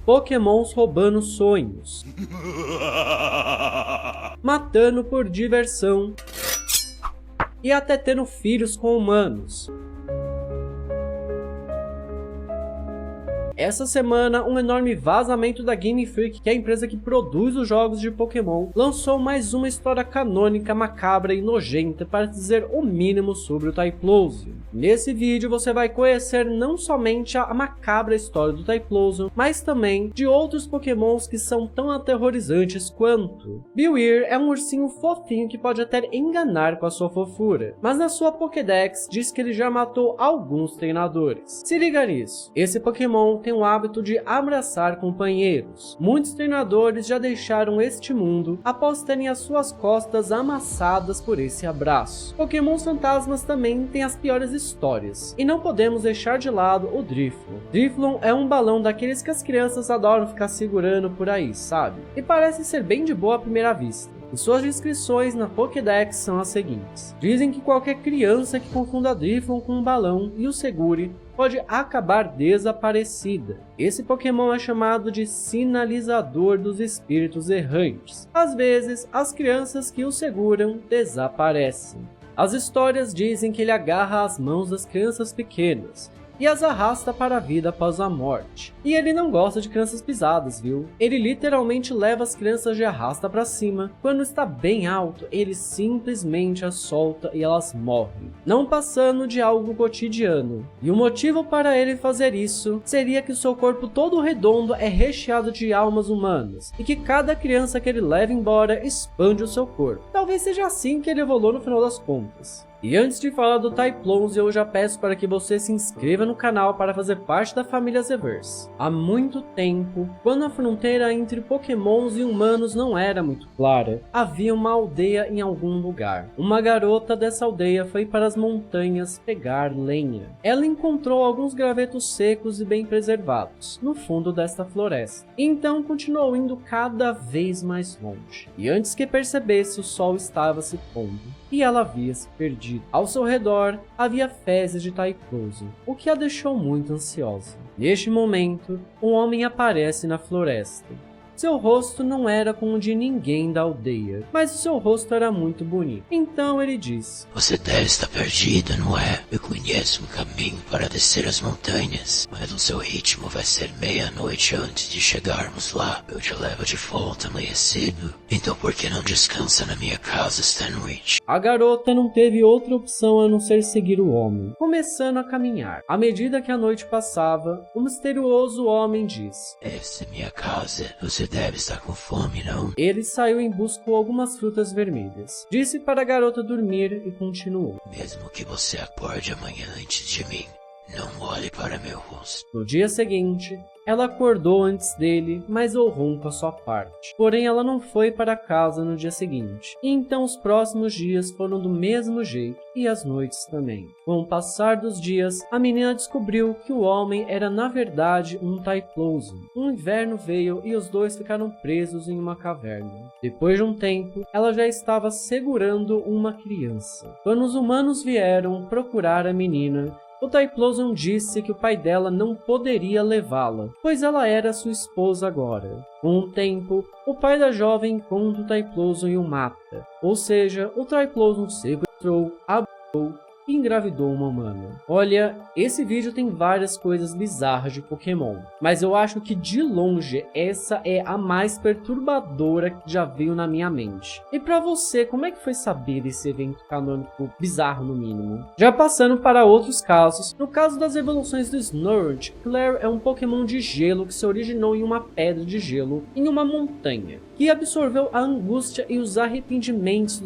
Pokémons roubando sonhos, matando por diversão e até tendo filhos com humanos. Essa semana, um enorme vazamento da Game Freak, que é a empresa que produz os jogos de Pokémon, lançou mais uma história canônica, macabra e nojenta para dizer o mínimo sobre o Typhlosion. Nesse vídeo você vai conhecer não somente a macabra história do Typhlosion, mas também de outros Pokémons que são tão aterrorizantes quanto. Bewear é um ursinho fofinho que pode até enganar com a sua fofura, mas na sua Pokédex diz que ele já matou alguns treinadores. Se liga nisso, esse Pokémon tem o hábito de abraçar companheiros. Muitos treinadores já deixaram este mundo após terem as suas costas amassadas por esse abraço. Pokémons fantasmas também têm as piores histórias, e não podemos deixar de lado o Drifloon. Drifloon é um balão daqueles que as crianças adoram ficar segurando por aí, sabe? E parece ser bem de boa à primeira vista. E suas descrições na Pokédex são as seguintes. Dizem que qualquer criança que confunda Drifloon com um balão e o segure pode acabar desaparecida. Esse Pokémon é chamado de sinalizador dos espíritos errantes. Às vezes, as crianças que o seguram desaparecem. As histórias dizem que ele agarra as mãos das crianças pequenas e as arrasta para a vida após a morte. E ele não gosta de crianças pisadas, viu? Ele literalmente leva as crianças de arrasta para cima. Quando está bem alto, ele simplesmente as solta e elas morrem, não passando de algo cotidiano. E o motivo para ele fazer isso seria que seu corpo todo redondo é recheado de almas humanas, e que cada criança que ele leva embora expande o seu corpo. Talvez seja assim que ele evoluiu no final das contas. E antes de falar do Typhlosion, eu já peço para que você se inscreva no canal para fazer parte da família Zeverse. Há muito tempo, quando a fronteira entre Pokémons e humanos não era muito clara, havia uma aldeia em algum lugar. Uma garota dessa aldeia foi para as montanhas pegar lenha. Ela encontrou alguns gravetos secos e bem preservados no fundo desta floresta. Então continuou indo cada vez mais longe. E antes que percebesse, o sol estava se pondo e ela havia se perdido. Ao seu redor havia fezes de Typhlosion, o que a deixou muito ansiosa. Neste momento, um homem aparece na floresta. Seu rosto não era como o de ninguém da aldeia, mas o seu rosto era muito bonito. Então ele disse: "Você deve estar perdida, não é? Eu conheço um caminho para descer as montanhas, mas o seu ritmo vai ser meia-noite antes de chegarmos lá. Eu te levo de volta amanhecido, então por que não descansa na minha casa esta noite?" A garota não teve outra opção a não ser seguir o homem, começando a caminhar. À medida que a noite passava, o misterioso homem disse: "Essa é minha casa. Você deve estar com fome, não?" Ele saiu em busca de algumas frutas vermelhas. Disse para a garota dormir e continuou: "Mesmo que você acorde amanhã antes de mim, não olhe para meu rosto." No dia seguinte, ela acordou antes dele, mas honrou com a sua parte. Porém, ela não foi para casa no dia seguinte. E então os próximos dias foram do mesmo jeito, e as noites também. Com o passar dos dias, a menina descobriu que o homem era na verdade um Typhlosion. Um inverno veio e os dois ficaram presos em uma caverna. Depois de um tempo, ela já estava segurando uma criança. Quando os humanos vieram procurar a menina, o Typhlosion disse que o pai dela não poderia levá-la, pois ela era sua esposa agora. Com o tempo, o pai da jovem encontra o Typhlosion e o mata. Ou seja, o Typhlosion sequestrou, abusou e engravidou uma humana. Olha, esse vídeo tem várias coisas bizarras de Pokémon, mas eu acho que de longe essa é a mais perturbadora que já veio na minha mente. E pra você, como é que foi saber desse evento canônico bizarro no mínimo? Já passando para outros casos, no caso das evoluções do Snorunt, Claire é um Pokémon de gelo que se originou em uma pedra de gelo em uma montanha, que absorveu a angústia e os arrependimentos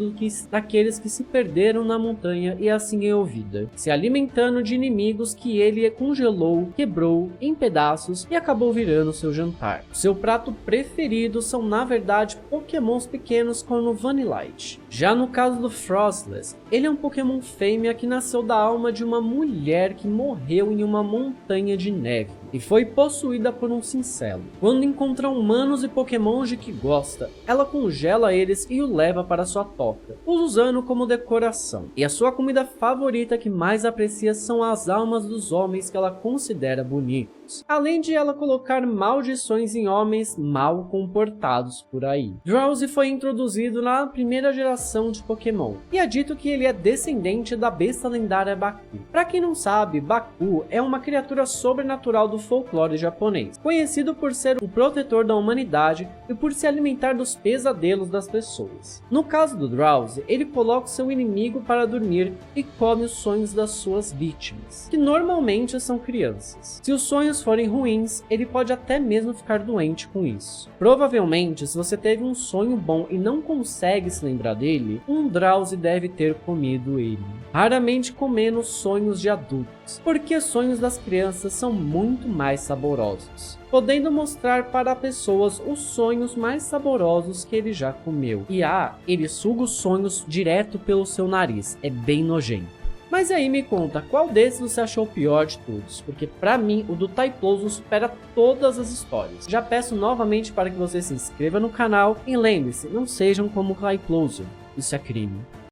daqueles que se perderam na montanha e assim ganhou vida, se alimentando de inimigos que ele congelou, quebrou em pedaços e acabou virando seu jantar. Seu prato preferido são na verdade Pokémons pequenos como Vanillite. Já no caso do Frostless, ele é um Pokémon fêmea que nasceu da alma de uma mulher que morreu em uma montanha de neve. e foi possuída por um cincelo. Quando encontra humanos e pokémons de que gosta, ela congela eles e o leva para sua toca, os usando como decoração. E a sua comida favorita que mais aprecia são as almas dos homens que ela considera bonitos, além de ela colocar maldições em homens mal comportados por aí. Drowzee foi introduzido na primeira geração de Pokémon, e é dito que ele é descendente da besta lendária Baku. Para quem não sabe, Baku é uma criatura sobrenatural do folclore japonês, conhecido por ser o protetor da humanidade e por se alimentar dos pesadelos das pessoas. No caso do Drowzee, ele coloca seu inimigo para dormir e come os sonhos das suas vítimas, que normalmente são crianças. Se os sonhos forem ruins, ele pode até mesmo ficar doente com isso. Provavelmente, se você teve um sonho bom e não consegue se lembrar dele, um Drowzee deve ter comido ele. Raramente comendo sonhos de adultos, porque sonhos das crianças são muito mais saborosos, podendo mostrar para pessoas os sonhos mais saborosos que ele já comeu. E ele suga os sonhos direto pelo seu nariz, é bem nojento. Mas aí me conta, qual desses você achou o pior de todos? Porque pra mim, o do Typhlosion supera todas as histórias. Já peço novamente para que você se inscreva no canal e lembre-se, não sejam como o Typhlosion, isso é crime.